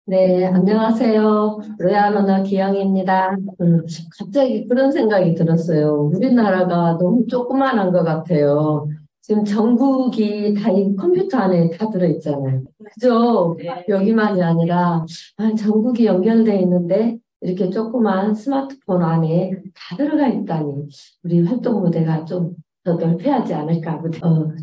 네, 안녕하세요. 로얄 언어 기영입니다. 갑자기 그런 생각이 들었어요. 우리나라가 너무 조그만한 것 같아요. 지금 전국이 다 이 컴퓨터 안에 다 들어있잖아요. 그죠? 여기만이 아니라 전국이 연결되어 있는데 이렇게 조그만 스마트폰 안에 다 들어가 있다니 우리 활동 무대가 좀 더 넓혀야지 않을까.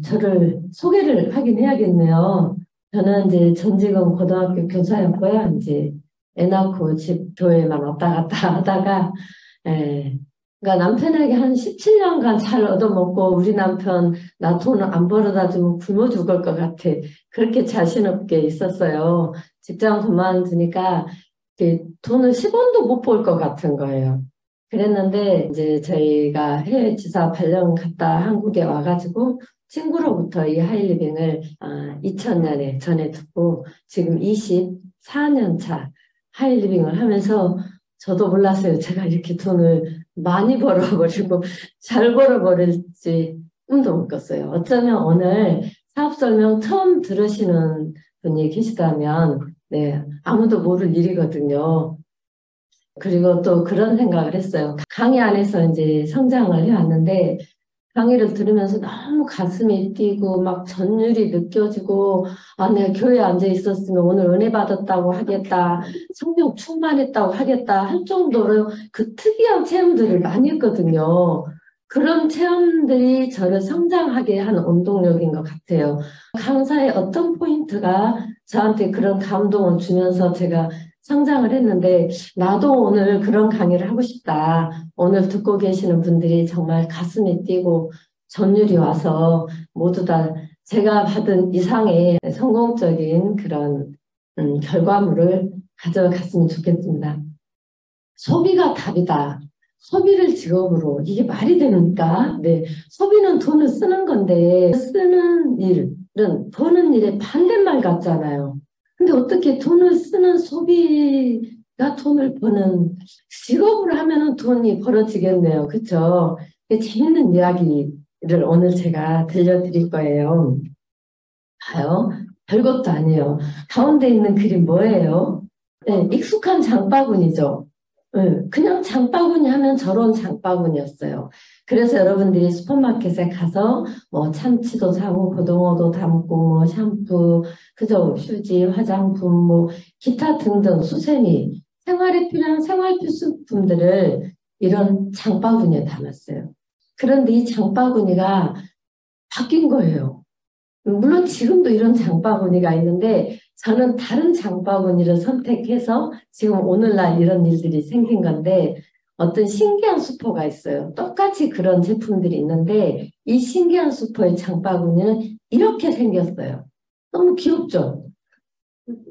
저를 소개를 하긴 해야겠네요. 저는 이제 전직은 고등학교 교사였고요. 이제 애 낳고 집 교회만 왔다 갔다 하다가, 예. 그러니까 남편에게 한 17년간 잘 얻어먹고 우리 남편 나 돈 안 벌어다 주면 굶어 죽을 것 같아. 그렇게 자신 없게 있었어요. 직장 그만두니까 돈을 10원도 못 벌 것 같은 거예요. 그랬는데 이제 저희가 해외 지사 발령 갔다 한국에 와가지고 친구로부터 이 하이리빙을 2000년에 전해 듣고 지금 24년 차 하이리빙을 하면서 저도 몰랐어요. 제가 이렇게 돈을 많이 벌어버리고 잘 벌어버릴지 꿈도 못 꿨어요. 어쩌면 오늘 사업 설명 처음 들으시는 분이 계시다면 네, 아무도 모를 일이거든요. 그리고 또 그런 생각을 했어요. 강의 안에서 이제 성장을 해왔는데 강의를 들으면서 너무 가슴이 뛰고 막 전율이 느껴지고 내가 교회에 앉아 있었으면 오늘 은혜 받았다고 하겠다. 성령 충만했다고 하겠다 할 정도로 그 특이한 체험들을 많이 했거든요. 그런 체험들이 저를 성장하게 한 원동력인 것 같아요. 강사의 어떤 포인트가 저한테 그런 감동을 주면서 제가 성장을 했는데 나도 오늘 그런 강의를 하고 싶다. 오늘 듣고 계시는 분들이 정말 가슴이 뛰고 전율이 와서 모두 다 제가 받은 이상의 성공적인 그런 결과물을 가져갔으면 좋겠습니다. 소비가 답이다. 소비를 직업으로 이게 말이 됩니까? 네, 소비는 돈을 쓰는 건데 쓰는 일은 버는 일의 반대말 같잖아요. 근데 어떻게 돈을 쓰는 소비가 돈을 버는 직업으로 하면은 돈이 벌어지겠네요. 그렇죠? 재밌는 이야기를 오늘 제가 들려드릴 거예요. 봐요. 별것도 아니에요. 가운데 있는 그림 뭐예요? 네, 익숙한 장바구니죠. 네, 그냥 장바구니 하면 저런 장바구니였어요. 그래서 여러분들이 슈퍼마켓에 가서 뭐 참치도 사고 고등어도 담고 뭐 샴푸, 그저 휴지, 화장품, 뭐 기타 등등 수세미, 생활에 필요한 생활 필수품들을 이런 장바구니에 담았어요. 그런데 이 장바구니가 바뀐 거예요. 물론 지금도 이런 장바구니가 있는데 저는 다른 장바구니를 선택해서 지금 오늘날 이런 일들이 생긴 건데 어떤 신기한 슈퍼가 있어요. 똑같이 그런 제품들이 있는데 이 신기한 슈퍼의 장바구니는 이렇게 생겼어요. 너무 귀엽죠?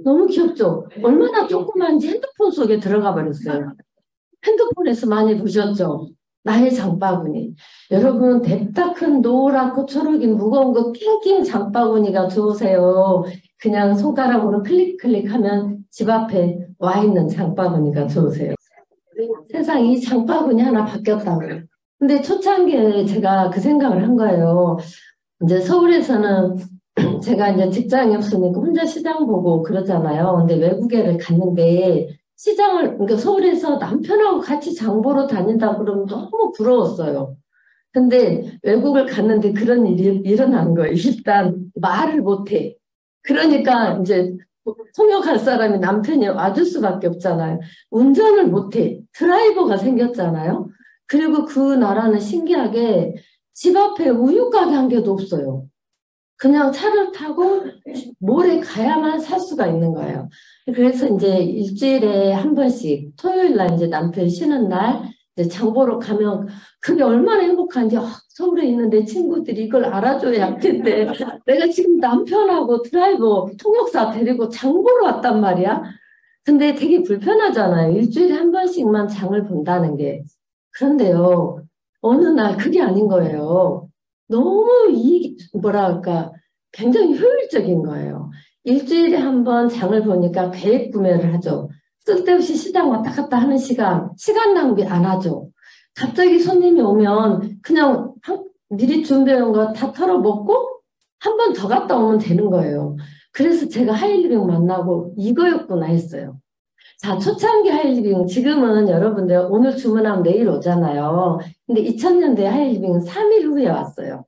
너무 귀엽죠? 얼마나 조그만지 핸드폰 속에 들어가 버렸어요. 핸드폰에서 많이 보셨죠? 나의 장바구니. 여러분, 대따 큰 노랗고 초록인 무거운 거 낑낑 장바구니가 좋으세요? 그냥 손가락으로 클릭클릭하면 집 앞에 와 있는 장바구니가 좋으세요? 세상 이 장바구니 하나 바뀌었다고. 근데 초창기에 제가 그 생각을 한 거예요. 이제 서울에서는 제가 이제 직장이 없으니까 혼자 시장 보고 그러잖아요. 근데 외국에를 갔는데 시장을, 그러니까 서울에서 남편하고 같이 장 보러 다닌다 그러면 너무 부러웠어요. 근데 외국을 갔는데 그런 일이 일어난 거예요. 일단 말을 못해. 그러니까 이제 통역할 사람이 남편이 와줄 수밖에 없잖아요. 운전을 못해. 드라이버가 생겼잖아요. 그리고 그 나라는 신기하게 집 앞에 우유 가게 한 개도 없어요. 그냥 차를 타고 몰에 가야만 살 수가 있는 거예요. 그래서 이제 일주일에 한 번씩 토요일 날 이제 남편 쉬는 날 이제 장 보러 가면 그게 얼마나 행복한지 서울에 있는 내 친구들이 이걸 알아줘야 할 텐데 내가 지금 남편하고 드라이버 통역사 데리고 장 보러 왔단 말이야. 근데 되게 불편하잖아요. 일주일에 한 번씩만 장을 본다는 게. 그런데요, 어느 날 그게 아닌 거예요. 너무 뭐랄까, 굉장히 효율적인 거예요. 일주일에 한 번 장을 보니까 계획 구매를 하죠. 쓸데없이 시장 왔다 갔다 하는 시간 낭비 안 하죠. 갑자기 손님이 오면 그냥 미리 준비한 거 다 털어먹고 한 번 더 갔다 오면 되는 거예요. 그래서 제가 하이리빙 만나고 이거였구나 했어요. 자, 초창기 하이리빙, 지금은 여러분들 오늘 주문하면 내일 오잖아요. 근데 2000년대 하이리빙은 3일 후에 왔어요.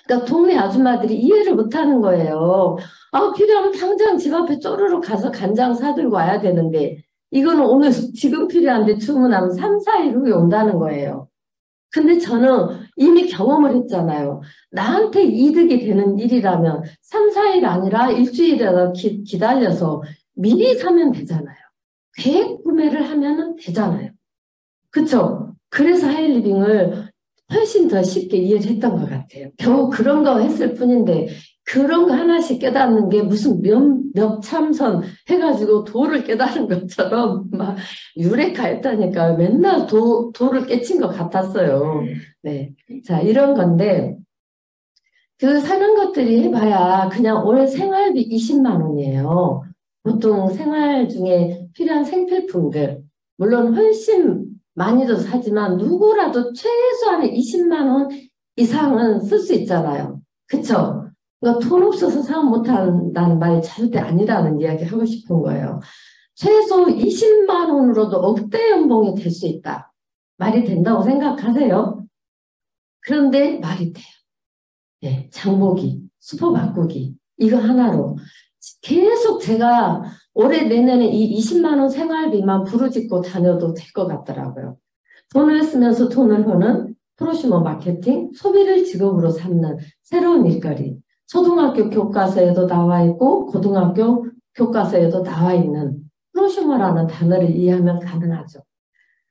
그러니까 동네 아줌마들이 이해를 못하는 거예요. 아, 필요하면 당장 집 앞에 쪼르르 가서 간장 사들고 와야 되는데 이거는 오늘 지금 필요한데 주문하면 3, 4일 후에 온다는 거예요. 근데 저는 이미 경험을 했잖아요. 나한테 이득이 되는 일이라면 3, 4일 아니라 일주일이라도 기다려서 미리 사면 되잖아요. 계획 구매를 하면 되잖아요. 그쵸? 그래서 하이리빙을 훨씬 더 쉽게 이해를 했던 것 같아요. 겨우 그런 거 했을 뿐인데 그런 거 하나씩 깨닫는 게 무슨 몇 참선 해가지고 도를 깨달은 것처럼 막 유레카했다니까 맨날 도를 깨친 것 같았어요. 네. 자, 이런 건데 그 사는 것들이 해봐야 그냥 올 생활비 20만 원이에요. 보통 생활 중에 필요한 생필품들 물론 훨씬 많이도 사지만 누구라도 최소한의 20만 원 이상은 쓸 수 있잖아요. 그쵸? 그러니까 돈 없어서 사업 못한다는 말이 절대 아니라는 이야기 하고 싶은 거예요. 최소 20만 원으로도 억대 연봉이 될 수 있다. 말이 된다고 생각하세요? 그런데 말이 돼요. 네, 장보기, 수퍼 바꾸기 이거 하나로 계속 제가 올해 내년에 이 20만 원 생활비만 부르짖고 다녀도 될 것 같더라고요. 돈을 쓰면서 돈을 버는 프로슈머 마케팅, 소비를 직업으로 삼는 새로운 일거리. 초등학교 교과서에도 나와 있고 고등학교 교과서에도 나와 있는 프로슈머라는 단어를 이해하면 가능하죠.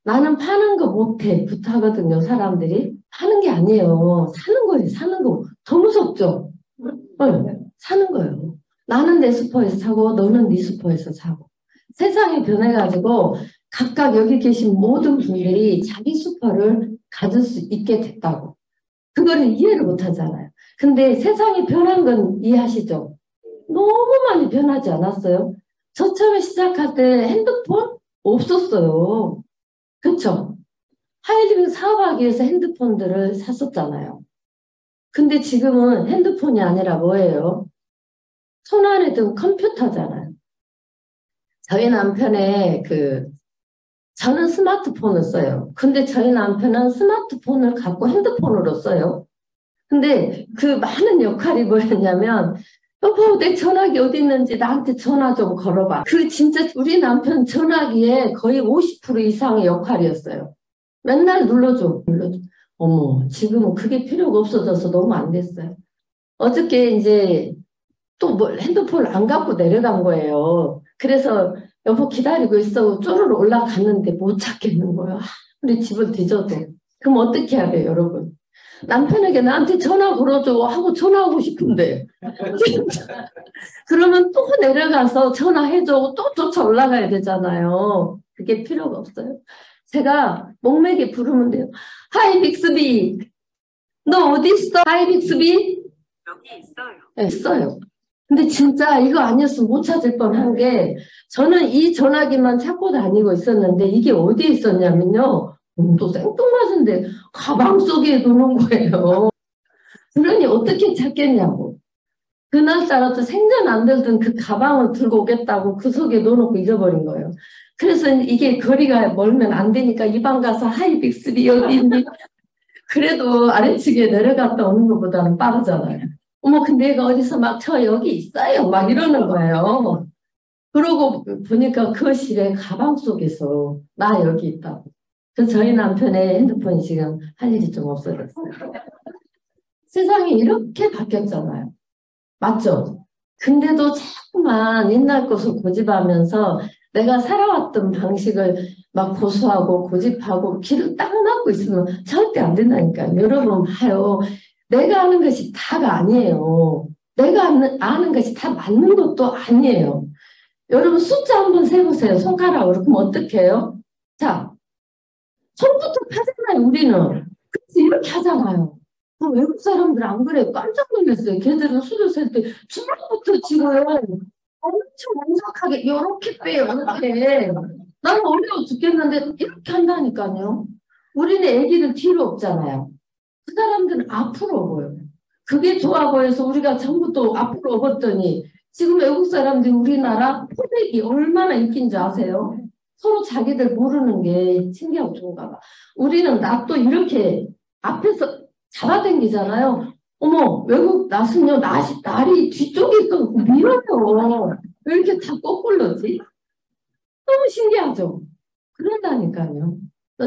나는 파는 거 못해 부터 하거든요. 사람들이 파는 게 아니에요. 사는 거예요. 사는 거. 더 무섭죠? 네, 사는 거예요. 나는 내 슈퍼에서 사고 너는 네 슈퍼에서 사고. 세상이 변해가지고 각각 여기 계신 모든 분들이 자기 슈퍼를 가질 수 있게 됐다고. 그거를 이해를 못 하잖아요. 근데 세상이 변한 건 이해하시죠? 너무 많이 변하지 않았어요? 저 처음에 시작할 때 핸드폰 없었어요. 그쵸? 하이리빙 사업하기 위해서 핸드폰들을 샀었잖아요. 근데 지금은 핸드폰이 아니라 뭐예요? 손 안에 든 컴퓨터잖아요. 저희 남편의 저는 스마트폰을 써요. 근데 저희 남편은 스마트폰을 갖고 핸드폰으로 써요. 근데 그 많은 역할이 뭐였냐면, 여보, 내 전화기 어디 있는지 나한테 전화 좀 걸어봐. 그 진짜 우리 남편 전화기에 거의 50% 이상의 역할이었어요. 맨날 눌러줘. 어머, 지금은 그게 필요가 없어져서 너무 안 됐어요. 어저께 이제 또 핸드폰을 안 갖고 내려간 거예요. 그래서 여보 기다리고 있어. 쪼르르 올라갔는데 못 찾겠는 거예요. 우리 집을 뒤져도. 그럼 어떻게 해야 돼요, 여러분? 남편에게 나한테 전화 걸어줘 하고 전화하고 싶은데. 그러면 또 내려가서 전화해줘. 또 쫓아 올라가야 되잖아요. 그게 필요가 없어요. 제가 목매게 부르면 돼요. 하이 빅스비. 너 어디 있어? 하이 빅스비? 여기 있어요. 네, 있어요. 근데 진짜 이거 아니었으면 못 찾을 뻔한 게 저는 이 전화기만 찾고 다니고 있었는데 이게 어디에 있었냐면요. 또 생뚱맞은데 가방 속에 두는 거예요. 그러니 어떻게 찾겠냐고. 그날따라 또 생전 안 들던 그 가방을 들고 오겠다고 그 속에 넣어놓고 잊어버린 거예요. 그래서 이게 거리가 멀면 안 되니까 이 방 가서 하이 빅스비 여기 있니? 그래도 아래층에 내려갔다 오는 것보다는 빠르잖아요. 어머, 근데 얘가 어디서 막 저 여기 있어요. 막 이러는 거예요. 그러고 보니까 그 실에 가방 속에서 나 여기 있다고. 그래서 저희 남편의 핸드폰이 지금 할 일이 좀 없어졌어요. 세상이 이렇게 바뀌었잖아요. 맞죠? 근데도 자꾸만 옛날 것을 고집하면서 내가 살아왔던 방식을 막 고수하고 고집하고 길을 딱 막고 있으면 절대 안 된다니까요. 여러분 봐요. 내가 아는 것이 다가 아니에요. 내가 아는 것이 다 맞는 것도 아니에요. 여러분 숫자 한번 세보세요. 손가락으로. 그럼 어떻게 해요? 자, 손부터 파잖아요. 우리는. 그치? 이렇게 하잖아요. 그 외국 사람들 안 그래. 깜짝 놀랐어요. 걔들은 수도 셀 때 주먹부터 지금 엄청 완벽하게 이렇게 빼요. 이렇게. 나는 어려워 죽겠는데 이렇게 한다니까요. 우리는 애기는 뒤로 없잖아요. 그 사람들은 앞으로 보여요. 그게 좋아 보여서 우리가 전부 또 앞으로 업었더니 지금 외국 사람들이 우리나라 포백이 얼마나 인기인 줄 아세요? 서로 자기들 모르는 게 신기하고 좋은가 봐. 우리는 나 또 이렇게 앞에서 잡아당기잖아요. 어머, 외국 나은요, 날이 뒤쪽에 있어. 밀어요. 왜 이렇게 다 거꾸로지? 너무 신기하죠? 그런다니까요.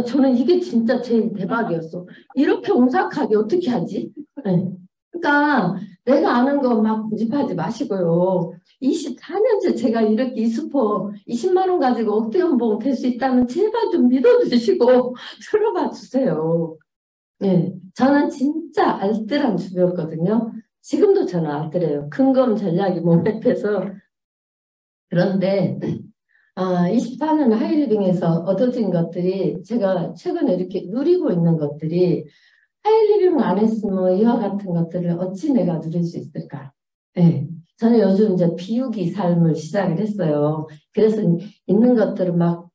저는 이게 진짜 제일 대박이었어. 이렇게 오싹하게 어떻게 하지? 네. 그러니까 내가 아는 거 막 고집하지 마시고요. 24년째 제가 이렇게 이스포 20만 원 가지고 억대 연봉 될 수 있다면 제발 좀 믿어주시고 들어봐 주세요. 네. 저는 진짜 알뜰한 주부였거든요. 지금도 저는 알뜰해요. 근검 전략이 몸에 배서. 그런데 24년 하이리빙에서 얻어진 것들이 제가 최근에 이렇게 누리고 있는 것들이 하이리빙 안 했으면 이와 같은 것들을 어찌 내가 누릴 수 있을까? 네. 저는 요즘 이제 비우기 삶을 시작을 했어요. 그래서 있는 것들을 막,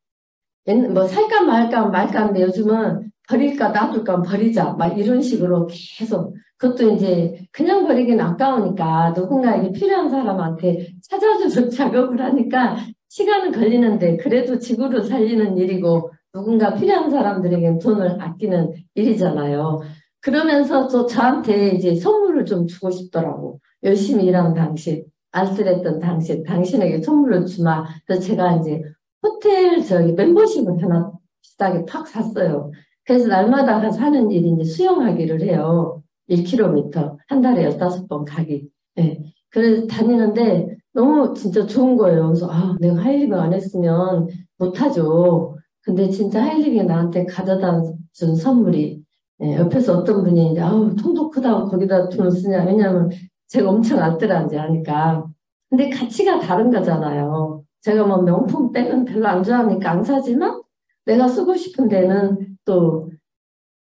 뭐 살까 말까 하는데 요즘은 버릴까 놔둘까 버리자. 막 이런 식으로 계속. 그것도 이제 그냥 버리긴 아까우니까 누군가에게 필요한 사람한테 찾아주는 작업을 하니까 시간은 걸리는데 그래도 지구를 살리는 일이고 누군가 필요한 사람들에게 돈을 아끼는 일이잖아요. 그러면서 또 저한테 이제 선물을 좀 주고 싶더라고. 열심히 일하는 당신, 알뜰했던 당신, 당신에게 선물을 주마. 그래서 제가 이제 호텔 멤버십을 하나 비싸게 팍 샀어요. 그래서 날마다 가서 하는 일이 이제 수영하기를 해요. 1km 한 달에 15번 가기. 네. 그래서 다니는데 너무 진짜 좋은 거예요. 그래서 내가 하이리빙 안 했으면 못하죠. 근데 진짜 하이리빙이 나한테 가져다 준 선물이 옆에서 어떤 분이 이제 통도 크다고 거기다 돈을 쓰냐. 왜냐하면 제가 엄청 알뜰한지 아니까. 근데 가치가 다른 거잖아요. 제가 뭐 명품 백은 별로 안 좋아하니까 안 사지만 내가 쓰고 싶은 데는 또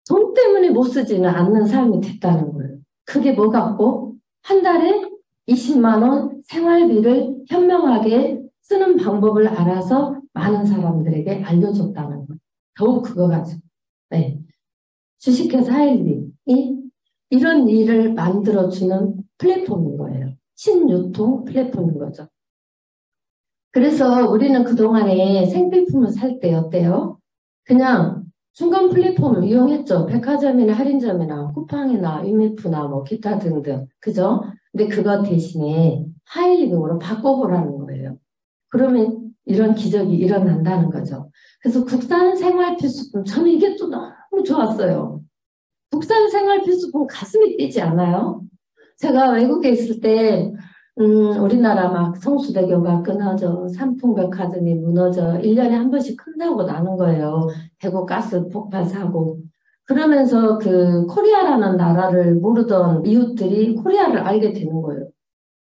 돈 때문에 못 쓰지는 않는 삶이 됐다는 거예요. 그게 뭐 같고 한 달에 20만 원 생활비를 현명하게 쓰는 방법을 알아서 많은 사람들에게 알려줬다는 거예요. 더욱 그거 가지고. 네. 주식회사 하이리빙이 이런 일을 만들어주는 플랫폼인 거예요. 신유통 플랫폼인 거죠. 그래서 우리는 그동안에 생필품을 살 때 어때요? 그냥 중간 플랫폼을 이용했죠. 백화점이나 할인점이나 쿠팡이나 유미프나 뭐 기타 등등. 그죠? 근데 그거 대신에 하이리빙으로 바꿔보라는 거예요. 그러면 이런 기적이 일어난다는 거죠. 그래서 국산 생활 필수품, 저는 이게 또 너무 좋았어요. 국산 생활 필수품 가슴이 뛰지 않아요? 제가 외국에 있을 때 우리나라 막 성수대교가 끊어져, 삼풍백화점이 무너져, 1년에 한 번씩 큰 사고 나는 거예요. 대구 가스 폭발 사고. 그러면서 그 코리아라는 나라를 모르던 이웃들이 코리아를 알게 되는 거예요.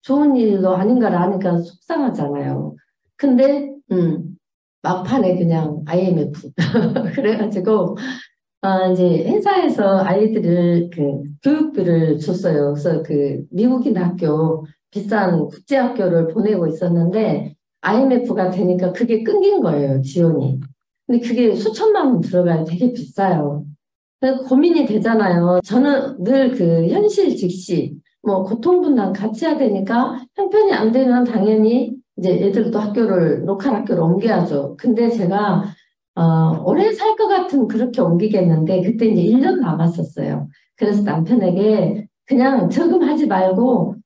좋은 일도 아닌가를 아니까 속상하잖아요. 근데 막판에 그냥 IMF. 그래가지고 이제 회사에서 아이들을 그 교육비를 줬어요. 그래서 그 미국인 학교 비싼 국제학교를 보내고 있었는데 IMF가 되니까 그게 끊긴 거예요, 지원이. 근데 그게 수천만 원 들어가야 되게 비싸요. 그래서 고민이 되잖아요. 저는 늘 그 현실 직시, 뭐 고통분담 같이 해야 되니까 형편이 안 되면 당연히 이제 애들도 학교를, 로컬 학교를 옮겨야죠. 근데 제가 오래 살 것 같으면 그렇게 옮기겠는데 그때 이제 1년 남았었어요. 그래서 남편에게 그냥 저금하지 말고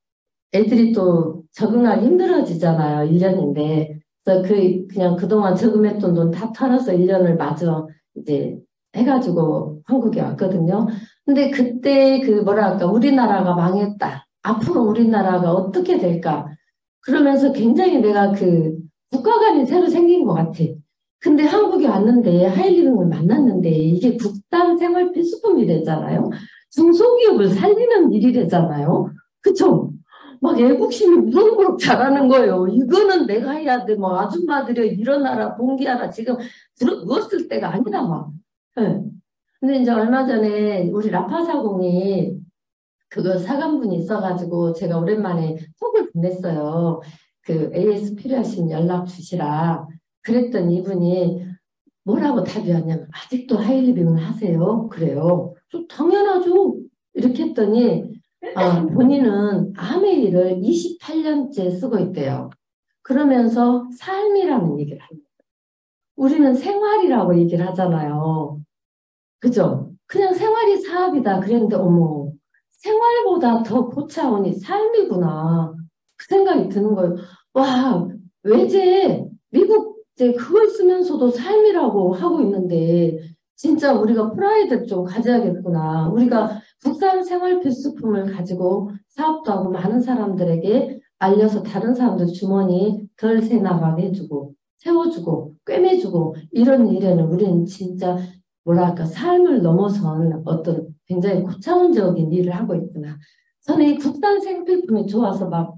애들이 또 적응하기 힘들어지잖아요. 1년인데. 그래서 그냥 그동안 저금했던 돈 다 털어서 1년을 마저 이제 해가지고 한국에 왔거든요. 근데 그때 그 뭐랄까 우리나라가 망했다. 앞으로 우리나라가 어떻게 될까? 그러면서 굉장히 내가 그 국가관이 새로 생긴 것 같아. 근데 한국에 왔는데 하이리빙을 만났는데 이게 국산 생활 필수품이 되잖아요. 중소기업을 살리는 일이 되잖아요. 그쵸? 막 애국심이 무럭무럭 자라는 거예요. 이거는 내가 해야 돼. 뭐 아줌마들이 일어나라 봉기하라 지금 누웠을 때가 아니라 막. 네. 근데 이제 얼마 전에 우리 라파사공이 그거 사관분이 있어가지고 제가 오랜만에 톡을 보냈어요. 그 AS 필요하시면 연락 주시라. 그랬더니 이분이 뭐라고 답이 왔냐면 아직도 하이리빙을 하세요? 그래요. 좀 당연하죠. 이렇게 했더니 본인은 아메이를 28년째 쓰고 있대요. 그러면서 삶이라는 얘기를 합니다. 우리는 생활이라고 얘기를 하잖아요. 그죠? 그냥 생활이 사업이다 그랬는데 어머 생활보다 더 고차원이 삶이구나 그 생각이 드는 거예요. 와 외제 미국 이제 그걸 쓰면서도 삶이라고 하고 있는데 진짜 우리가 프라이드 좀 가져야겠구나. 우리가 국산 생활 필수품을 가지고 사업도 하고 많은 사람들에게 알려서 다른 사람들 주머니 덜 새나가게 해주고 세워주고 꿰매주고 이런 일에는 우리는 진짜 뭐랄까 삶을 넘어선 어떤 굉장히 고차원적인 일을 하고 있구나. 저는 이 국산 생필품이 좋아서 막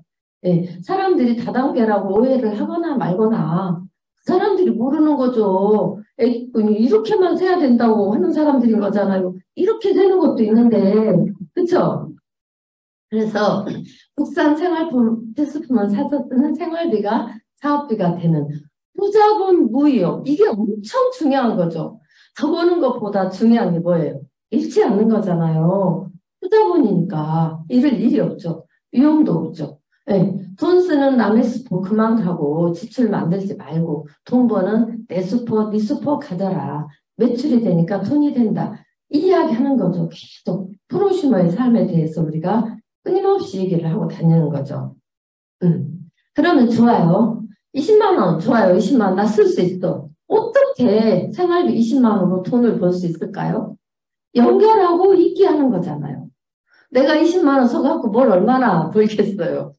사람들이 다단계라고 오해를 하거나 말거나 그 사람들이 모르는 거죠. 이렇게만 세야 된다고 하는 사람들인 거잖아요. 이렇게 되는 것도 있는데 그렇죠? 그래서 국산 생활품 필수품을 사서 쓰는 생활비가 사업비가 되는 무자본 무이용 이게 엄청 중요한 거죠. 더 버는 것보다 중요한 게 뭐예요? 잃지 않는 거잖아요. 투자본이니까 잃을 일이 없죠. 위험도 없죠. 네, 돈 쓰는 남의 수포 그만 가고 지출 만들지 말고 돈 버는 내 수포 네 수포 가져라. 매출이 되니까 돈이 된다. 이 이야기 하는 거죠. 계속 프로슈머의 삶에 대해서 우리가 끊임없이 얘기를 하고 다니는 거죠. 그러면 좋아요. 20만 원 좋아요. 20만 원 나 쓸 수 있어. 어떻게 생활비 20만 원으로 돈을 벌 수 있을까요? 연결하고 있게 하는 거잖아요. 내가 20만 원 써갖고 뭘 얼마나 벌겠어요.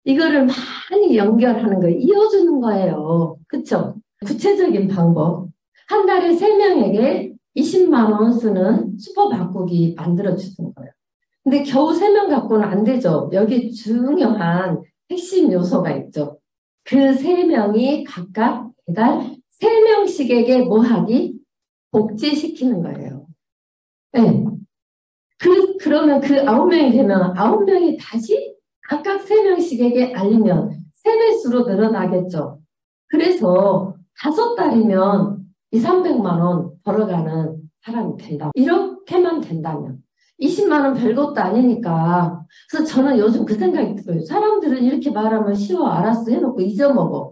이거를 많이 연결하는 거예요. 이어주는 거예요. 그쵸? 구체적인 방법. 한 달에 3명에게 20만 원 쓰는 슈퍼 바꾸기 만들어주는 거예요. 근데 겨우 3명 갖고는 안 되죠. 여기 중요한 핵심 요소가 있죠. 그 3명이 각각 매달 3명씩에게 뭐 하기? 복제시키는 거예요. 네. 그러면 그 9명이 되면 9명이 다시 각각 3명씩에게 알리면 3배수로 늘어나겠죠. 그래서 5달이면 2, 300만 원 벌어가는 사람이 된다. 이렇게만 된다면 20만 원 별것도 아니니까. 그래서 저는 요즘 그 생각이 들어요. 사람들은 이렇게 말하면 쉬워 알았어 해놓고 잊어먹어.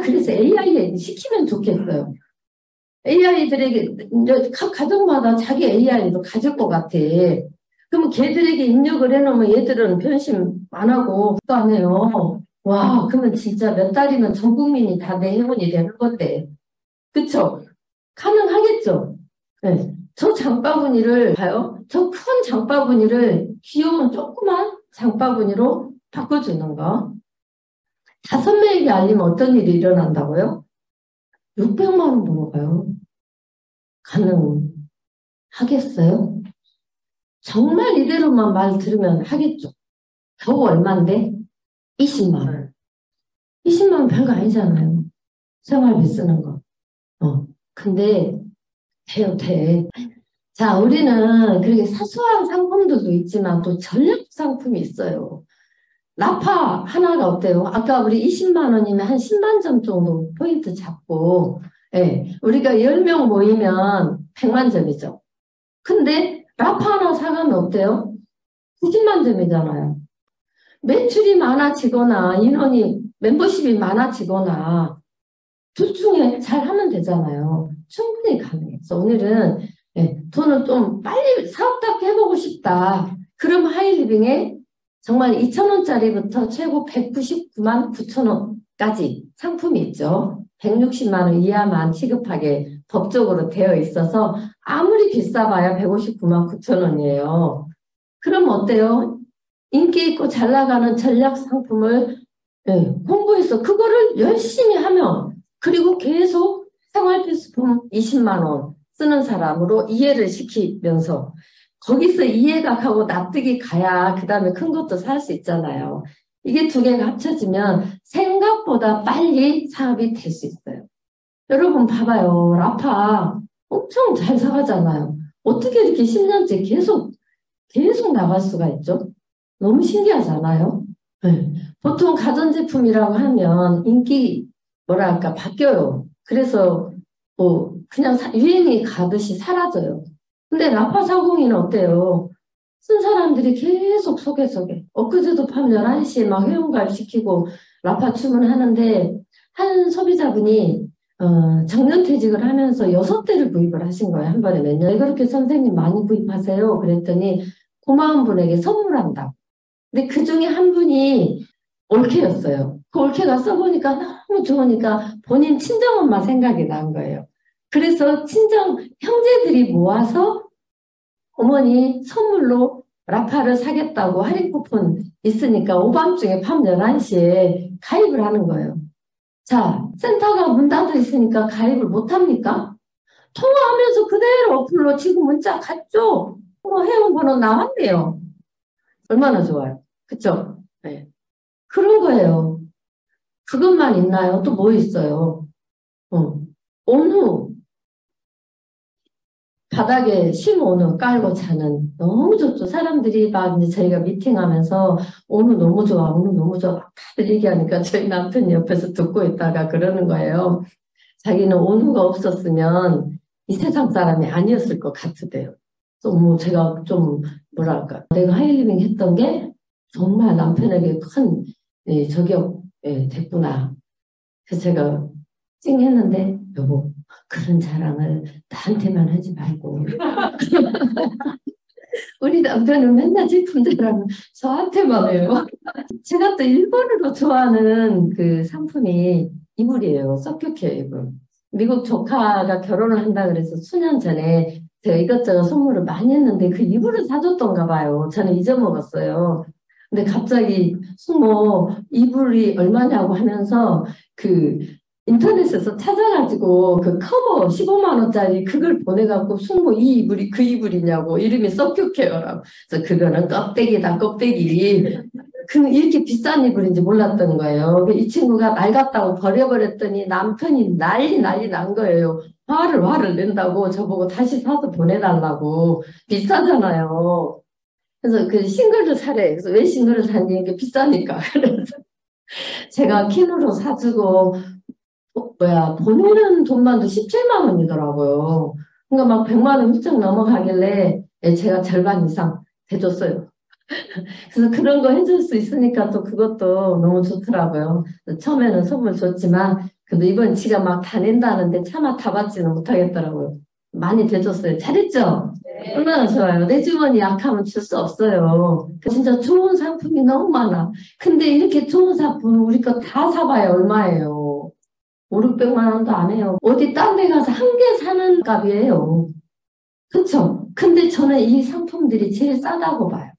그래서 AI에 시키면 좋겠어요. AI들에게 각 가정마다 자기 AI도 가질 것 같아. 그러면 걔들에게 입력을 해놓으면 얘들은 변심 안 하고 그거 안 해요. 와, 그러면 진짜 몇 달이면 전 국민이 다 내 행운이 되는 건데. 그쵸? 가능하겠죠? 네. 저 장바구니를 봐요. 저 큰 장바구니를 귀여운 조그만 장바구니로 바꿔주는 거. 5명에게 알리면 어떤 일이 일어난다고요? 600만 원 벌어가요. 가능하겠어요? 정말 이대로만 말 들으면 하겠죠. 겨우 얼만데? 20만 원. 20만 원 별거 아니잖아요. 생활비 쓰는 거. 근데 돼요, 돼. 자, 우리는 그렇게 사소한 상품들도 있지만 또 전략 상품이 있어요. 라파 하나가 어때요? 아까 우리 20만 원이면 한 10만 점 정도 포인트 잡고, 우리가 10명 모이면 100만 점이죠. 근데 라파 하나 사가면 어때요? 90만 점이잖아요. 매출이 많아지거나 인원이 멤버십이 많아지거나 둘 중에 잘 하면 되잖아요. 충분히 가능해요. 그래서 오늘은 돈을 좀 빨리 사업답게 해보고 싶다. 그럼 하이리빙에 정말 2,000원짜리부터 최고 199만 9천원까지 상품이 있죠. 160만 원 이하만 취급하게 법적으로 되어 있어서 아무리 비싸봐야 159만 9천원이에요. 그럼 어때요? 인기 있고 잘 나가는 전략 상품을 홍보해서 그거를 열심히 하면 그리고 계속 생활필수품 20만 원 쓰는 사람으로 이해를 시키면서 거기서 이해가 가고 납득이 가야 그 다음에 큰 것도 살 수 있잖아요. 이게 두 개가 합쳐지면 생각보다 빨리 사업이 될 수 있어요. 여러분 봐봐요. 라파 엄청 잘 사가잖아요. 어떻게 이렇게 10년째 계속 나갈 수가 있죠? 너무 신기하잖아요. 네. 보통 가전제품이라고 하면 인기 뭐랄까 바뀌어요. 그래서 뭐 그냥 유행이 가듯이 사라져요. 근데 라파 40는 어때요? 쓴 사람들이 계속 속에. 엊그제도 밤 11시에 막 회원가입 시키고 라파 주문하는데 한 소비자분이 정년퇴직을 하면서 6대를 구입을 하신 거예요. 한 번에 몇 년. 왜 그렇게 선생님 많이 구입하세요? 그랬더니 고마운 분에게 선물한다. 근데 그 중에 한 분이 올케였어요. 그 올케가 써보니까 너무 좋으니까 본인 친정엄마 생각이 난 거예요. 그래서 친정 형제들이 모아서 어머니 선물로 라파를 사겠다고 할인 쿠폰 있으니까 오밤중에 밤 11시에 가입을 하는 거예요. 자, 센터가 문 닫아 있으니까 가입을 못합니까? 통화하면서 그대로 어플로 지금 문자 갔죠? 회원번호 나왔네요. 얼마나 좋아요. 그쵸? 네. 그런 거예요. 그것만 있나요? 또 뭐 있어요? 온후. 바닥에 온후 깔고 자는 너무 좋죠. 사람들이 막 이제 저희가 미팅하면서 온후 너무 좋아, 온후 너무 좋아 막 다들 얘기하니까 저희 남편이 옆에서 듣고 있다가 그러는 거예요. 자기는 온후가 없었으면 이 세상 사람이 아니었을 것 같으대요. 뭐 제가 좀 뭐랄까 내가 하이리빙 했던 게 정말 남편에게 큰 저격 됐구나. 그래서 제가 찡했는데 여보 그런 자랑을 나한테만 하지 말고 우리 남편은 맨날 제품 자랑을 저한테만 해요. 제가 또 일본으로 좋아하는 그 상품이 이불이에요. 서큐케어 이불. 미국 조카가 결혼을 한다 그래서 수년 전에 제가 이것저것 선물을 많이 했는데 그 이불을 사줬던가 봐요. 저는 잊어먹었어요. 근데 갑자기 숙모 이불이 얼마냐고 하면서 그 인터넷에서 찾아가지고 그 커버 15만 원짜리 그걸 보내갖고 숙모 이 이불이 그 이불이냐고 이름이 서큐케어라고. 그래서 그거는 껍데기다 껍데기. 그 이렇게 비싼 이불인지 몰랐던 거예요. 이 친구가 낡았다고 버려버렸더니 남편이 난리 난 거예요. 화를 낸다고 저보고 다시 사서 보내달라고. 비싸잖아요. 그래서 그 싱글도 사래. 그래서 왜 싱글을 샀니? 이게 비싸니까. 그래서 제가 킨으로 사주고 보내는 돈만도 17만 원이더라고요. 그러니까 막 100만 원 훌쩍 넘어가길래 제가 절반 이상 대줬어요. 그래서 그런 거 해줄 수 있으니까 또 그것도 너무 좋더라고요. 처음에는 선물 줬지만 그래도 이번 지가 막 다닌다는데 차마 다 받지는 못하겠더라고요. 많이 대줬어요. 잘했죠? 네. 얼마나 좋아요. 내 주머니 약하면 줄 수 없어요. 진짜 좋은 상품이 너무 많아. 근데 이렇게 좋은 상품 우리 거 다 사봐야 얼마예요? 5, 600만 원도 안 해요. 어디 딴 데 가서 한 개 사는 값이에요. 그쵸? 근데 저는 이 상품들이 제일 싸다고 봐요.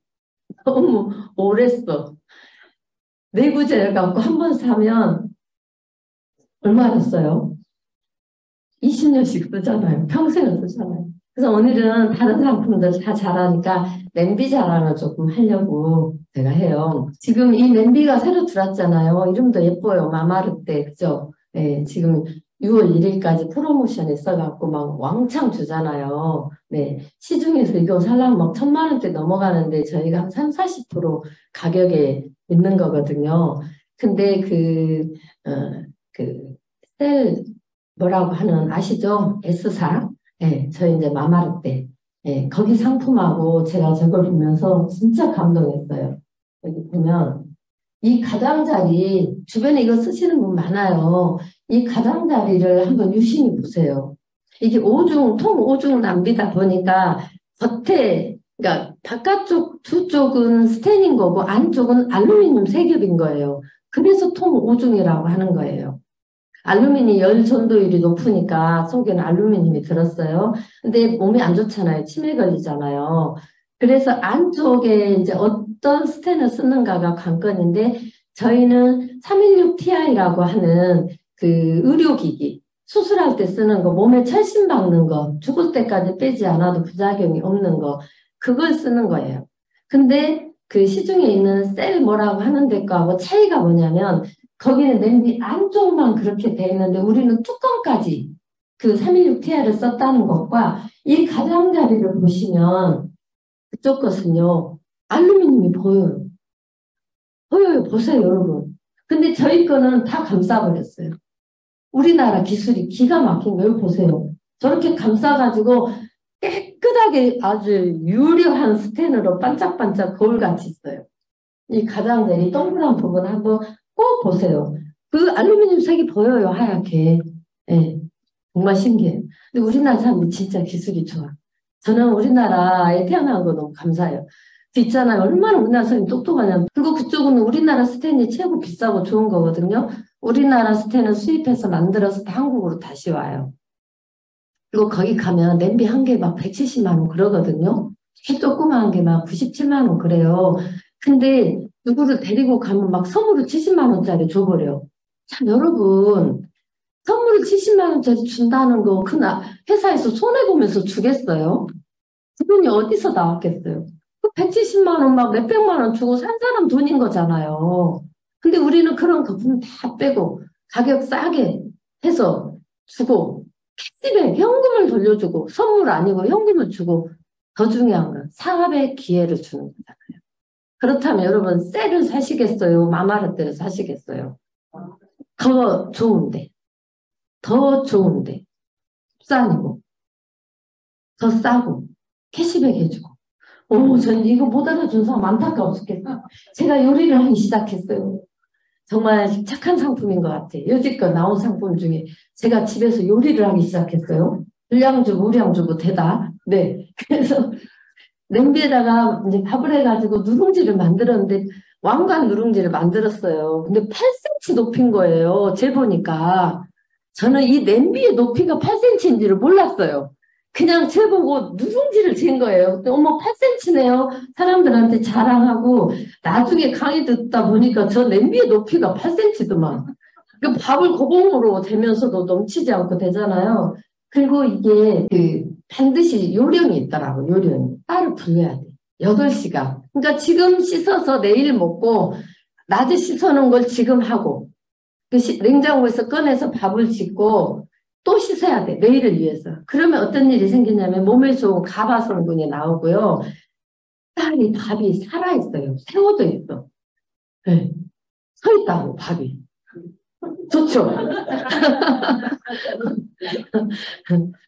너무 오래 써. 내구재를 갖고 한 번 사면 얼마나 써요? 20년씩 쓰잖아요. 평생을 쓰잖아요. 그래서 오늘은 다른 상품들 다 잘하니까 냄비 자랑을 조금 하려고 제가 해요. 지금 이 냄비가 새로 들어왔잖아요. 이름도 예뻐요. 마마르떼. 그죠? 네, 지금 6월 1일까지 프로모션 있어갖고 막 왕창 주잖아요. 네, 시중에서 이거 살려면 막 1,000만 원대 넘어가는데 저희가 한 3, 40% 가격에 있는 거거든요. 근데 셀 뭐라고 하는 아시죠? S사. 예, 저희 이제 마마르떼. 예, 거기 상품하고 제가 저걸 보면서 진짜 감동했어요. 여기 보면 이 가장자리 주변에 이거 쓰시는 분 많아요. 이 가장자리를 한번 유심히 보세요. 이게 통 오중 낭비다 보니까 겉에 그러니까 바깥쪽 두 쪽은 스텐인 거고 안쪽은 알루미늄 세겹인 거예요. 그래서 통 오중이라고 하는 거예요. 알루미늄 열 전도율이 높으니까 속에는 알루미늄이 들었어요. 근데 몸에 안 좋잖아요. 치매 걸리잖아요. 그래서 안쪽에 이제 어떤 스텐을 쓰는가가 관건인데 저희는 316ti라고 하는 그 의료기기 수술할 때 쓰는 거 몸에 철심 박는 거 죽을 때까지 빼지 않아도 부작용이 없는 거 그걸 쓰는 거예요. 근데 그 시중에 있는 셀 뭐라고 하는 데거하고 차이가 뭐냐면 거기는 냄비 안쪽만 그렇게 돼 있는데 우리는 뚜껑까지 그 316ti를 썼다는 것과 이 가장자리를 보시면 그쪽 것은요 알루미늄이 보여요. 보세요 여러분. 근데 저희 거는 다 감싸버렸어요. 우리나라 기술이 기가 막힌 걸 보세요. 저렇게 감싸가지고 진하게 아주 유려한 스텐으로 반짝반짝 거울같이 있어요. 이 가장자리 동그란 부분 한번 꼭 보세요. 그 알루미늄 색이 보여요, 하얗게. 예, 정말 신기해요. 근데 우리나라 사람이 진짜 기술이 좋아. 저는 우리나라에 태어난 거 너무 감사해요. 있잖아요. 얼마나 우리나라 사람이 똑똑하냐. 그리고 그쪽은 우리나라 스텐이 최고 비싸고 좋은 거거든요. 우리나라 스텐은 수입해서 만들어서 다 한국으로 다시 와요. 그리고 거기 가면 냄비 한 개 막 170만 원 그러거든요. 제 조그마한 게 막 97만 원 그래요. 근데 누구를 데리고 가면 막 선물을 70만 원짜리 줘버려. 참 여러분 선물을 70만 원짜리 준다는 거 그 회사에서 손해보면서 주겠어요? 그분이 어디서 나왔겠어요? 그 170만 원 막 몇백만 원 주고 산 사람 돈인 거잖아요. 근데 우리는 그런 거품 다 빼고 가격 싸게 해서 주고 캐시백 현금을 돌려주고 선물 아니고 현금을 주고 더 중요한 건 사업의 기회를 주는 거잖아요. 그렇다면 여러분 셀을 사시겠어요? 마마라떼를 사시겠어요? 더 좋은데 더 좋은데 싸니고 더 싸고 캐시백 해주고 전 이거 못 알아준 사람 안타까워 죽겠다. 제가 요리를 하기 시작했어요. 정말 착한 상품인 것 같아요. 여지껏 나온 상품 중에 제가 집에서 요리를 하기 시작했어요. 불량주고 우량주고 대다. 네. 그래서 냄비에다가 이제 밥을 해가지고 누룽지를 만들었는데 왕관 누룽지를 만들었어요. 근데 8cm 높인 거예요. 재보니까. 저는 이 냄비의 높이가 8cm인지를 몰랐어요. 그냥 재보고 누룽지를 잰 거예요. 어머 8cm네요. 사람들한테 자랑하고 나중에 강의 듣다 보니까 저 냄비의 높이가 8cm더만. 그 밥을 고봉으로 대면서도 넘치지 않고 되잖아요. 그리고 이게 반드시 요령이 있더라고. 요령이. 따로 불려야 돼. 8시간. 그러니까 지금 씻어서 내일 먹고 낮에 씻어놓은 걸 지금 하고 냉장고에서 꺼내서 밥을 짓고 또 씻어야 돼. 내일을 위해서. 그러면 어떤 일이 생기냐면 몸에 좋은 가바 성분이 나오고요. 딸이 밥이 살아있어요. 세워져 있어. 네. 서 있다고 밥이. 좋죠.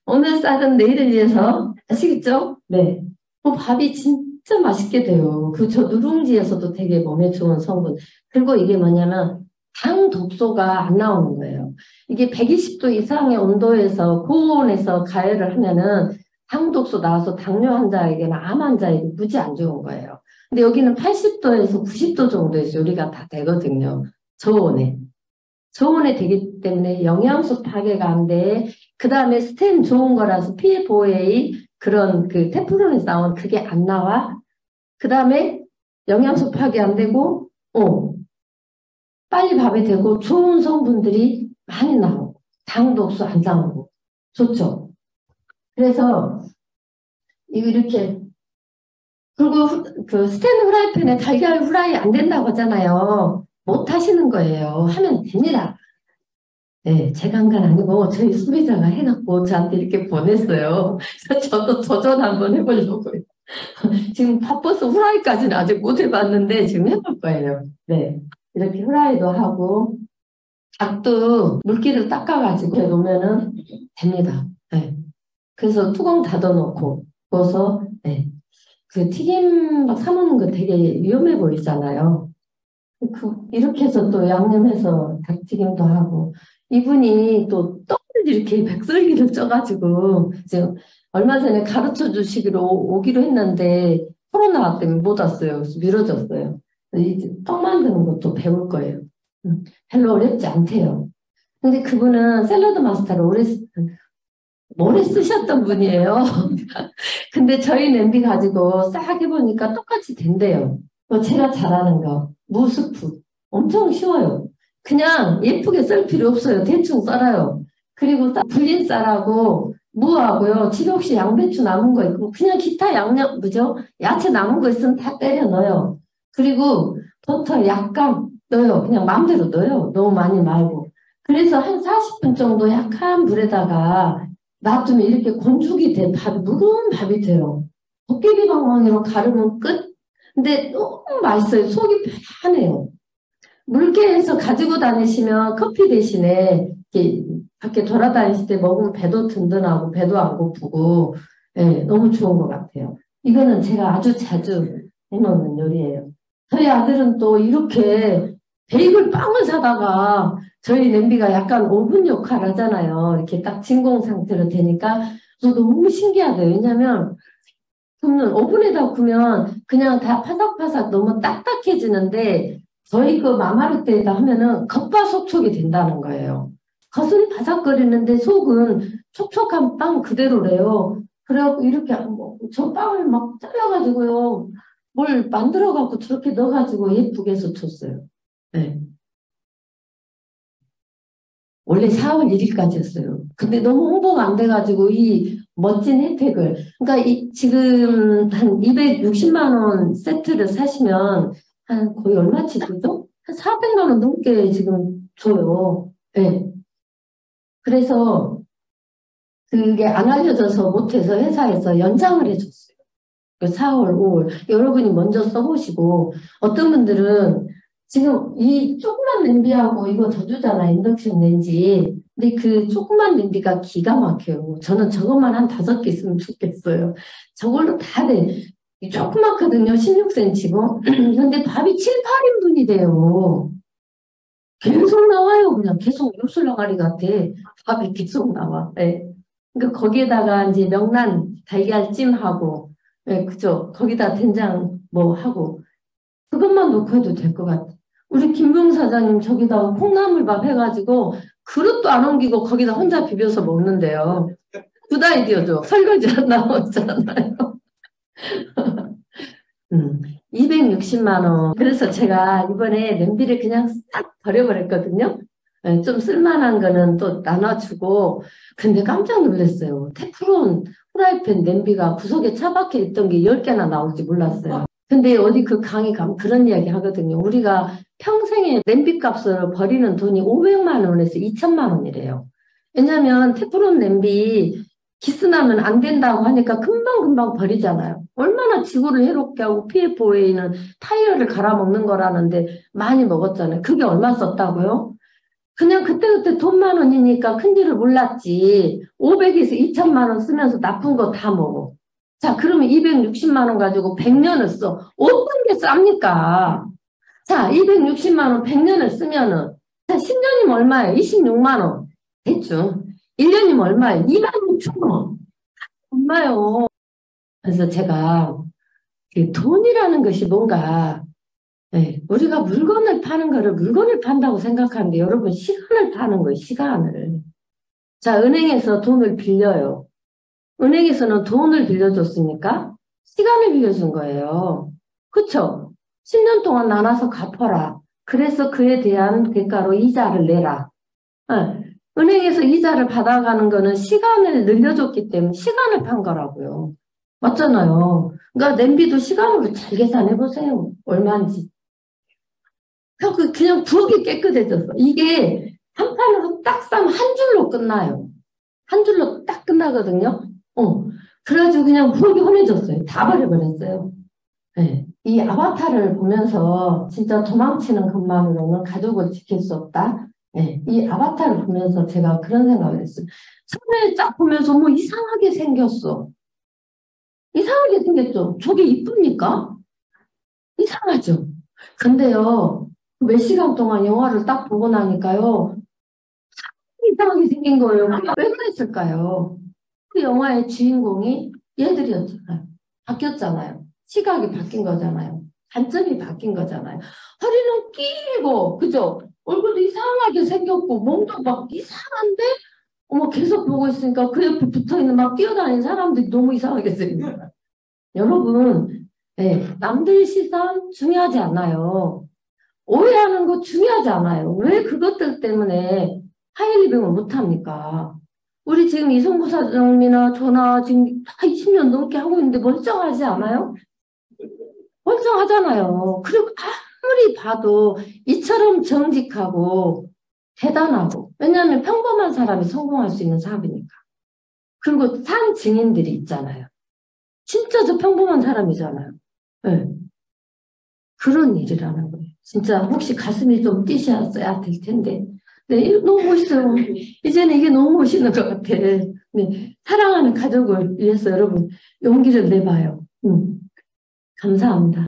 오늘 쌀은 내일을 위해서 아시겠죠? 네. 밥이 진짜 맛있게 돼요. 저 누룽지에서도 되게 몸에 좋은 성분. 그리고 이게 뭐냐면 당 독소가 안 나오는 거예요. 이게 120도 이상의 온도에서 고온에서 가열을 하면은 당 독소 나와서 당뇨 환자에게나 암 환자에게 무지 안 좋은 거예요. 근데 여기는 80도에서 90도 정도에서 요리가 다 되거든요. 저온에. 저온에 되기 때문에 영양소 파괴가 안 돼. 그 다음에 스텐 좋은 거라서 PFOA 그런 테프론에서 나온 그게 안 나와. 그 다음에 영양소 파괴 안 되고, 빨리 밥이 되고 좋은 성분들이 많이 나오고 당 독소 안 나오고 좋죠. 그래서 이렇게 그리고 그 스텐 후라이팬에 달걀 후라이 안 된다고 하잖아요. 못 하시는 거예요. 하면 됩니다. 네, 제가 한 건 아니고 저희 소비자가 해갖고 저한테 이렇게 보냈어요. 그래서 저도 도전 한번 해보려고요. 지금 바빠서 후라이까지는 아직 못 해봤는데 지금 해볼 거예요. 네, 이렇게 후라이도 하고 닭도 물기를 닦아가지고 놓으면은 됩니다. 네. 그래서 뚜껑 닫아놓고 구워서 네. 그 튀김 막 사먹는 거 되게 위험해 보이잖아요. 이렇게 해서 또 양념해서 닭튀김도 하고 이분이 또 떡을 이렇게 백설기를 쪄가지고 지금 얼마 전에 가르쳐 주시기로 오기로 했는데 코로나 때문에 못 왔어요. 그래서 미뤄졌어요. 이제 떡 만드는 것도 배울 거예요. 별로 어렵지 않대요. 근데 그분은 샐러드 마스터를 오래 쓰셨던 분이에요. 근데 저희 냄비 가지고 싹 해보니까 똑같이 된대요. 제가 잘하는 거 무스프 엄청 쉬워요. 그냥 예쁘게 썰 필요 없어요. 대충 썰어요. 그리고 불린 쌀하고 무하고요. 집에 혹시 양배추 남은 거 있고 그냥 기타 양념 뭐죠? 야채 남은 거 있으면 다 때려 넣어요. 그리고 버터 약간 넣어요. 그냥 마음대로 넣어요. 너무 많이 말고. 그래서 한 40분 정도 약한 불에다가 놔두면 이렇게 건조기 된 밥이 묵은 밥이 돼요. 도깨비 방망이로 가르면 끝. 근데 너무 맛있어요. 속이 편해요. 물개에서 가지고 다니시면 커피 대신에 이렇게 밖에 돌아다니실 때 먹으면 배도 든든하고 배도 안 고프고 네, 너무 좋은 것 같아요. 이거는 제가 아주 자주 해먹는 요리예요. 저희 아들은 또 이렇게 베이글 빵을 사다가 저희 냄비가 약간 오븐 역할 하잖아요. 이렇게 딱 진공 상태로 되니까 저도 너무 신기하대요. 왜냐면 굽는 오븐에다 구면 그냥 다 파삭파삭 너무 딱딱해지는데 저희 그 마마르테에다 하면은 겉바속촉이 된다는 거예요. 겉은 바삭거리는데 속은 촉촉한 빵 그대로래요. 그래갖고 이렇게 저 빵을 막 잘라가지고요. 뭘 만들어갖고 저렇게 넣어가지고 예쁘게 해서 줬어요. 네. 원래 4월 1일까지였어요. 근데 너무 홍보가 안 돼가지고 이 멋진 혜택을. 그러니까 지금 한 260만 원 세트를 사시면 한 거의 얼마치 주죠? 한 400만 원 넘게 지금 줘요. 네. 그래서 그게 안 알려져서 못해서 회사에서 연장을 해줬어요. 4월, 5월. 여러분이 먼저 써보시고, 어떤 분들은 지금 이 조그만 냄비하고 이거 더 주잖아, 인덕션 렌지. 근데 그 조그만 냄비가 기가 막혀요. 저는 저것만 한 5개 있으면 좋겠어요. 저걸로 다 돼. 조그맣거든요, 16cm고. 근데 밥이 7, 8인분이 돼요. 계속 나와요, 그냥. 계속 요술렁아리 같아. 밥이 계속 나와. 네. 그러니까 거기에다가 이제 명란 달걀찜하고, 예, 그죠. 거기다 된장 뭐 하고, 그것만 넣고 해도 될 것 같아. 우리 김봉 사장님 저기다가 콩나물밥 해가지고, 그릇도 안 옮기고 거기다 혼자 비벼서 먹는데요. 굿 아이디어죠. 설거지 안 나오잖아요. 260만 원. 그래서 제가 이번에 냄비를 그냥 싹 버려버렸거든요. 예, 좀 쓸만한 거는 또 나눠주고. 근데 깜짝 놀랐어요. 테프론 프라이팬 냄비가 구석에 처박혀 있던 게 10개나 나올지 몰랐어요. 근데 어디 그 강의 가면 그런 이야기 하거든요. 우리가 평생에 냄비 값을 버리는 돈이 500만 원에서 2천만 원이래요. 왜냐면 테프론 냄비 기스나면 안 된다고 하니까 금방금방 버리잖아요. 얼마나 지구를 해롭게 하고 PFOA는 타이어를 갈아먹는 거라는데 많이 먹었잖아요. 그게 얼마 썼다고요? 그냥 그때그때 돈 10,000원이니까 큰일을 몰랐지. 500에서 2천만 원 쓰면서 나쁜 거 다 먹어. 자, 그러면 260만 원 가지고 100년을 써. 어떤 게 쌉니까? 자, 260만 원 100년을 쓰면은, 자, 10년이면 얼마예요? 26만 원. 대충. 1년이면 얼마예요? 2만 6천 원. 얼마요? 그래서 제가 그 돈이라는 것이 뭔가, 네, 우리가 물건을 파는 거를 물건을 판다고 생각하는데 여러분 시간을 파는 거예요, 시간을. 자, 은행에서 돈을 빌려요. 은행에서는 돈을 빌려줬으니까 시간을 빌려준 거예요. 그쵸? 10년 동안 나눠서 갚아라. 그래서 그에 대한 대가로 이자를 내라. 네. 은행에서 이자를 받아가는 거는 시간을 늘려줬기 때문에 시간을 판 거라고요. 맞잖아요. 그러니까 냄비도 시간으로 잘 계산해 보세요. 얼마인지. 그냥 부엌이 깨끗해졌어. 이게 한 판으로 딱 싸면 한 줄로 끝나요. 한 줄로 딱 끝나거든요. 그래가지고 그냥 부엌이 환해졌어요. 다 버려버렸어요. 네. 이 아바타를 보면서 진짜 도망치는 것만으로는 가족을 지킬 수 없다. 네. 이 아바타를 보면서 제가 그런 생각을 했어요. 처음에 딱 보면서 뭐 이상하게 생겼어. 이상하게 생겼죠. 저게 이쁩니까? 이상하죠. 근데요, 몇 시간 동안 영화를 딱 보고 나니까요, 이상하게 생긴 거예요. 그게 왜 그랬을까요? 그 영화의 주인공이 얘들이었잖아요. 바뀌었잖아요. 시각이 바뀐 거잖아요. 관점이 바뀐 거잖아요. 허리는 끼고, 그죠? 얼굴도 이상하게 생겼고, 몸도 막 이상한데, 계속 보고 있으니까 그 옆에 붙어 있는 막 뛰어다니는 사람들이 너무 이상하게 생긴 거예요. 여러분, 네, 남들 시선 중요하지 않아요. 오해하는 거 중요하지 않아요. 왜 그것들 때문에 하이리빙을 못합니까? 우리 지금 이성구 사장님이나 저나 지금 20년 넘게 하고 있는데 멀쩡하지 않아요? 멀쩡하잖아요. 그리고 아무리 봐도 이처럼 정직하고 대단하고, 왜냐하면 평범한 사람이 성공할 수 있는 사업이니까. 그리고 산 증인들이 있잖아요. 진짜 저 평범한 사람이잖아요. 네. 그런 일이라는 거예요. 진짜 혹시 가슴이 좀 뛰셔야 될 텐데 네, 너무 멋있어요. 이제는 이게 너무 멋있는 것 같아. 네, 사랑하는 가족을 위해서 여러분 용기를 내봐요. 감사합니다.